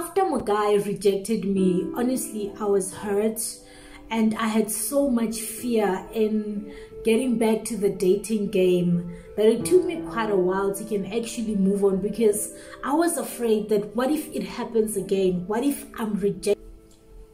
after my guy rejected me, honestly, I was hurt and I had so much fear in getting back to the dating game that it took me quite a while to can actually move on, because I was afraid that what if it happens again? What if I'm rejected?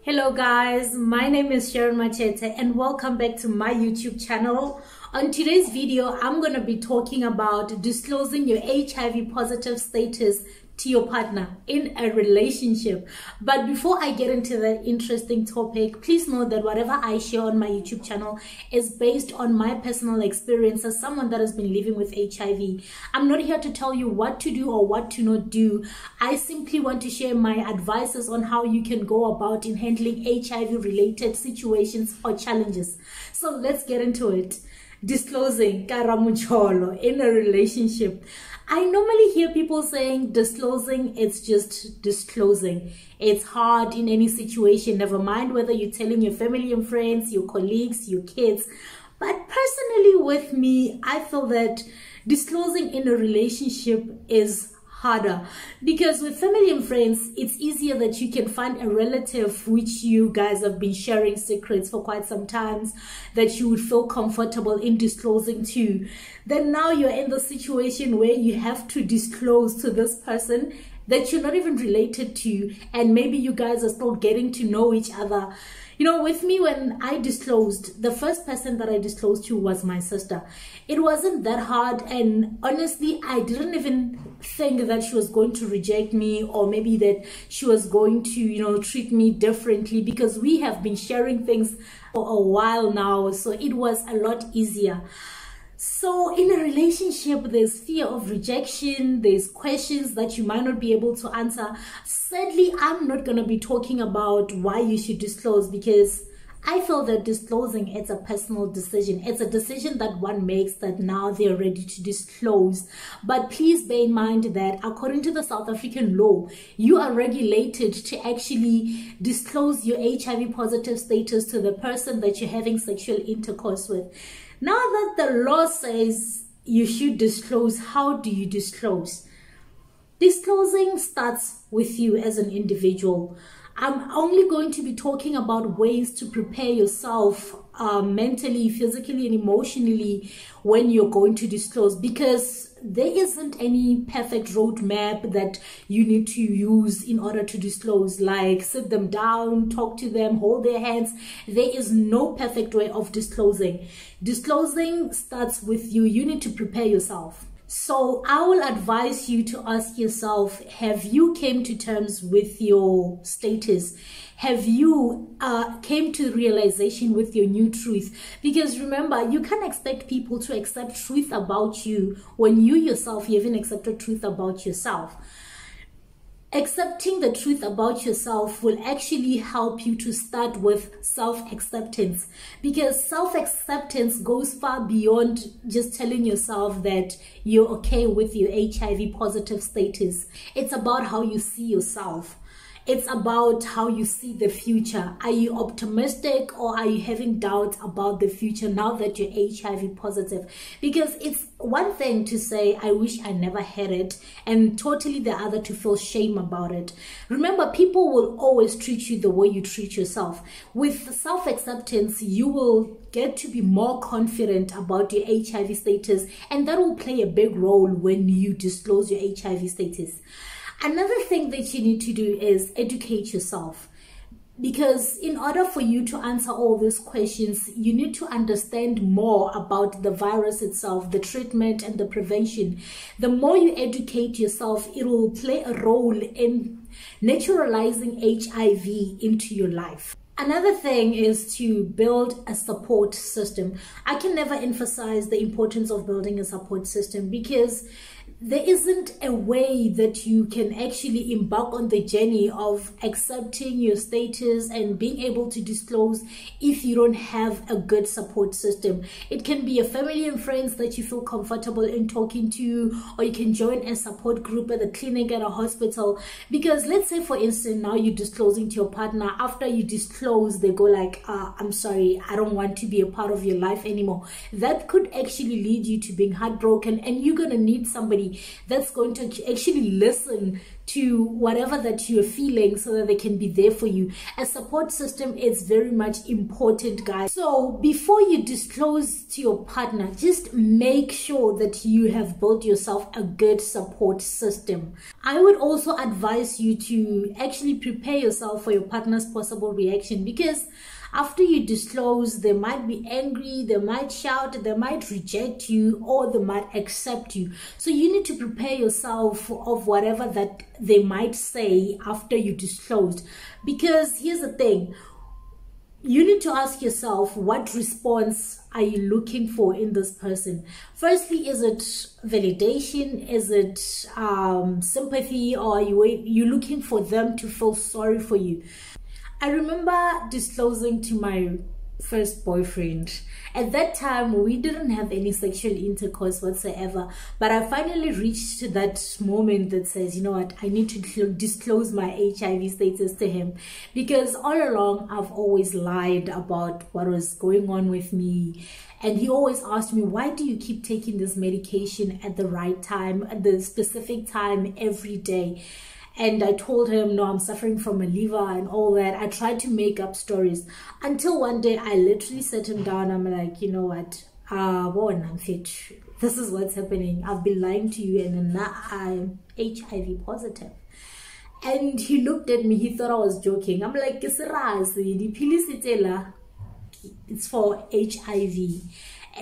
Hello guys, my name is Sharon Machete and welcome back to my YouTube channel. On today's video, I'm going to be talking about disclosing your HIV positive status to your partner in a relationship. But before I get into that interesting topic, please know that whatever I share on my YouTube channel is based on my personal experience as someone that has been living with HIV. I'm not here to tell you what to do or what to not do. I simply want to share my advices on how you can go about in handling HIV related situations or challenges. So let's get into it. Disclosing karamucholo in a relationship. I normally hear people saying disclosing, it's just disclosing. It's hard in any situation, never mind whether you're telling your family and friends, your colleagues, your kids. But personally with me, I feel that disclosing in a relationship is harder, because with family and friends, it's easier that you can find a relative which you guys have been sharing secrets for quite some time that you would feel comfortable in disclosing to. Then now you're in the situation where you have to disclose to this person that you're not even related to, and maybe you guys are still getting to know each other. You know, with me, when I disclosed, the first person that I disclosed to was my sister. It wasn't that hard, and honestly, I didn't even think that she was going to reject me, or maybe that she was going to, you know, treat me differently, because we have been sharing things for a while now, so it was a lot easier. So in a relationship, there's fear of rejection, there's questions that you might not be able to answer. Sadly, I'm not going to be talking about why you should disclose, because I feel that disclosing, it's a personal decision. It's a decision that one makes that now they're ready to disclose. But please bear in mind that according to the South African law, you are regulated to actually disclose your HIV positive status to the person that you're having sexual intercourse with. Now that the law says you should disclose, how do you disclose? Disclosing starts with you as an individual. I'm only going to be talking about ways to prepare yourself mentally, physically, and emotionally when you're going to disclose, because there isn't any perfect roadmap that you need to use in order to disclose. Like sit them down, talk to them, hold their hands. There is no perfect way of disclosing. Disclosing starts with you. You need to prepare yourself. So I will advise you to ask yourself, have you came to terms with your status? Have you came to realization with your new truth? Because remember, you can't expect people to accept truth about you when you yourself, you haven't accepted truth about yourself. Accepting the truth about yourself will actually help you to start with self-acceptance, because self-acceptance goes far beyond just telling yourself that you're okay with your HIV positive status. It's about how you see yourself. It's about how you see the future. Are you optimistic, or are you having doubts about the future now that you're HIV positive? Because it's one thing to say, I wish I never had it, and totally the other to feel shame about it. Remember, people will always treat you the way you treat yourself. With self-acceptance, you will get to be more confident about your HIV status, and that will play a big role when you disclose your HIV status. Another thing that you need to do is educate yourself, because in order for you to answer all these questions, you need to understand more about the virus itself, the treatment and the prevention. The more you educate yourself, it will play a role in naturalizing HIV into your life. Another thing is to build a support system. I can never emphasize the importance of building a support system, because there isn't a way that you can actually embark on the journey of accepting your status and being able to disclose if you don't have a good support system. It can be a family and friends that you feel comfortable in talking to, or you can join a support group at a clinic, at a hospital. Because let's say, for instance, now you're disclosing to your partner. After you disclose, they go like, I'm sorry, I don't want to be a part of your life anymore. That could actually lead you to being heartbroken, and you're going to need somebody somebody that's going to actually listen to whatever that you're feeling so that they can be there for you. A support system is very much important, guys. So before you disclose to your partner, just make sure that you have built yourself a good support system. I would also advise you to actually prepare yourself for your partner's possible reaction, because after you disclose, they might be angry, they might shout, they might reject you, or they might accept you. So you need to prepare yourself of whatever that they might say after you disclosed. Because here's the thing, you need to ask yourself, what response are you looking for in this person? Firstly, is it validation? Is it sympathy? Or are you looking for them to feel sorry for you? I remember disclosing to my first boyfriend. At that time, we didn't have any sexual intercourse whatsoever, but I finally reached that moment that says, you know what, I need to disclose my HIV status to him, because all along I've always lied about what was going on with me. And he always asked me, why do you keep taking this medication at the right time, at the specific time every day? And I told him, no, I'm suffering from a liver and all that. I tried to make up stories until one day I literally sat him down. I'm like, you know what? I'm fit. This is what's happening. I've been lying to you, and now I'm HIV positive. And he looked at me. He thought I was joking. I'm like, it's for HIV.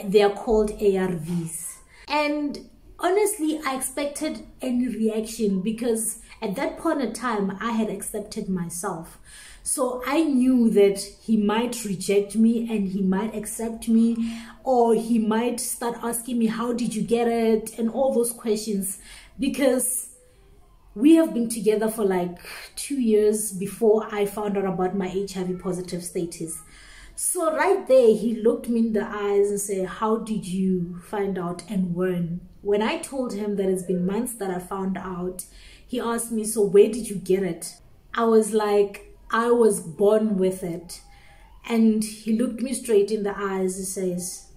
They are called ARVs. And honestly, I expected any reaction, because at that point in time, I had accepted myself. So I knew that he might reject me and he might accept me, or he might start asking me, how did you get it? And all those questions, because we have been together for like 2 years before I found out about my HIV positive status. So right there, he looked me in the eyes and said, how did you find out and when? When I told him that it's been months that I found out, he asked me, so where did you get it? I was like, I was born with it. And he looked me straight in the eyes and says,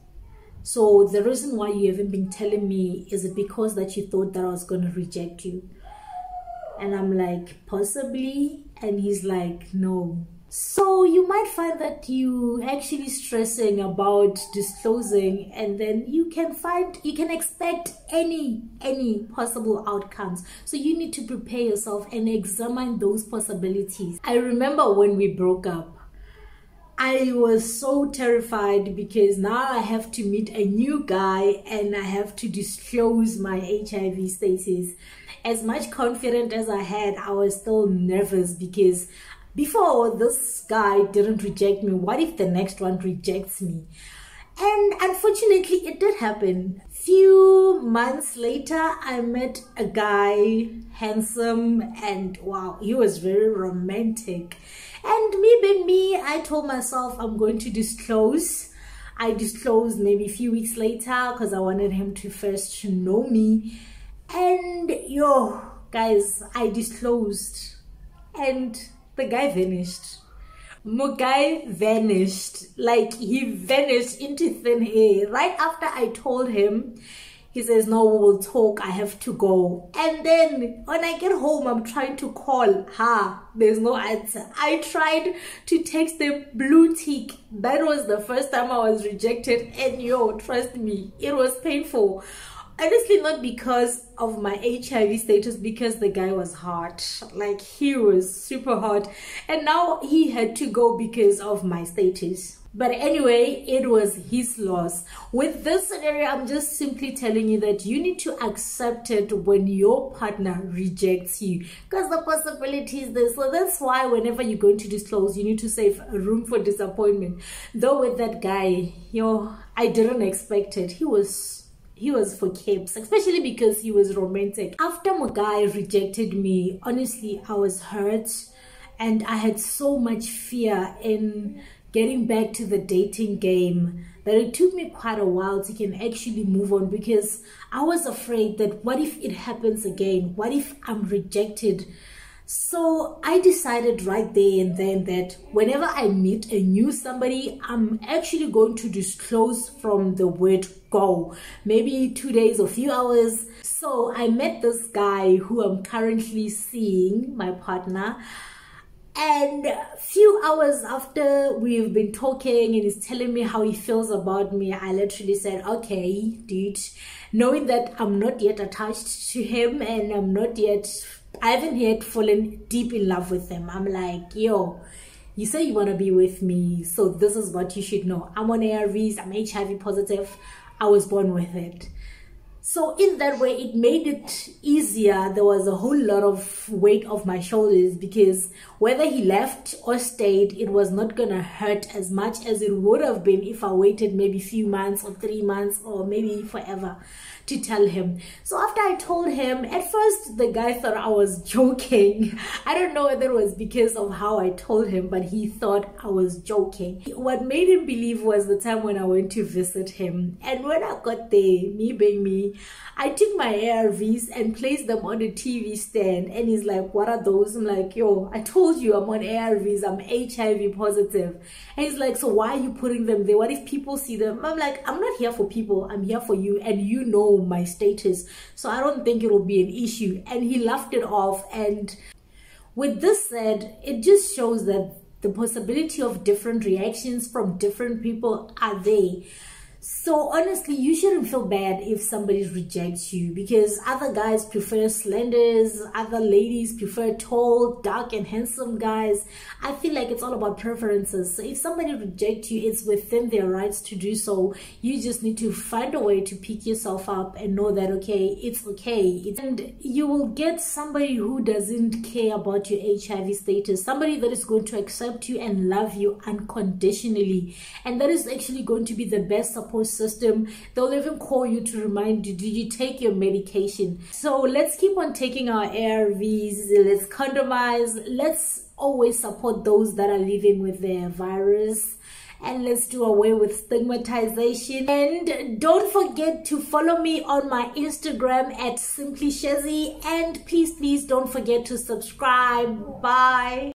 so the reason why you haven't been telling me, is it because that you thought that I was going to reject you? And I'm like, possibly. And he's like, no. So you might find that you actually stressing about disclosing, and then you can expect any possible outcomes. So you need to prepare yourself and examine those possibilities. I remember when we broke up, I was so terrified, because now I have to meet a new guy and I have to disclose my HIV status. As much confidence as I had, I was still nervous, because before this guy didn't reject me, what if the next one rejects me? And unfortunately, it did happen. Few months later, I met a guy, handsome, and wow, he was very romantic. And me being me, I told myself I'm going to disclose. I disclosed maybe a few weeks later, because I wanted him to first know me. And guys, I disclosed, and the guy vanished. My guy vanished. Like, he vanished into thin air. Right after I told him, he says, no, we will talk, I have to go. And then when I get home, I'm trying to call her. There's no answer. I tried to text them, blue tick. That was the first time I was rejected. And trust me, it was painful. Honestly, not because of my HIV status, because the guy was hot. Like, he was super hot. And now he had to go because of my status. But anyway, it was his loss. With this scenario, I'm just simply telling you that you need to accept it when your partner rejects you, because the possibility is there. So that's why whenever you're going to disclose, you need to save room for disappointment. Though with that guy, I didn't expect it. He was for keeps, especially because he was romantic. After my guy rejected me, honestly, I was hurt, and I had so much fear in getting back to the dating game that it took me quite a while to can actually move on, because I was afraid that what if it happens again? What if I'm rejected? So I decided right there and then that whenever I meet a new somebody, I'm actually going to disclose from the word go. Maybe 2 days or few hours. So I met this guy who I'm currently seeing, my partner. And a few hours after we've been talking and he's telling me how he feels about me, I literally said, okay, dude, knowing that I'm not yet attached to him and I haven't yet fallen deep in love with him. I'm like, yo, you say you want to be with me, so this is what you should know. I'm on ARVs, I'm HIV positive, I was born with it. So in that way, it made it easier. There was a whole lot of weight off my shoulders because whether he left or stayed, it was not going to hurt as much as it would have been if I waited maybe a few months or 3 months or maybe forever to tell him. So after I told him, at first the guy thought I was joking. I don't know whether it was because of how I told him, but he thought I was joking. What made him believe was the time when I went to visit him. And when I got there, me being me, I took my ARVs and placed them on the TV stand, and he's like, what are those? I'm like, yo, I told you I'm on ARVs, I'm HIV positive. And he's like, so why are you putting them there? What if people see them? I'm like, I'm not here for people, I'm here for you, and you know my status, so I don't think it will be an issue. And he laughed it off. And with this said, it just shows that the possibility of different reactions from different people are there. So honestly, you shouldn't feel bad if somebody rejects you, because other guys prefer slenders, other ladies prefer tall, dark and handsome guys. I feel like it's all about preferences. So if somebody rejects you, it's within their rights to do so. You just need to find a way to pick yourself up and know that, okay, it's okay. And you will get somebody who doesn't care about your HIV status, somebody that is going to accept you and love you unconditionally. And that is actually going to be the best support system. They'll even call you to remind you, did you take your medication? So let's keep on taking our ARVs, let's condomize, let's always support those that are living with their virus, and let's do away with stigmatization. And don't forget to follow me on my Instagram at simplyshezi, and please don't forget to subscribe. Bye.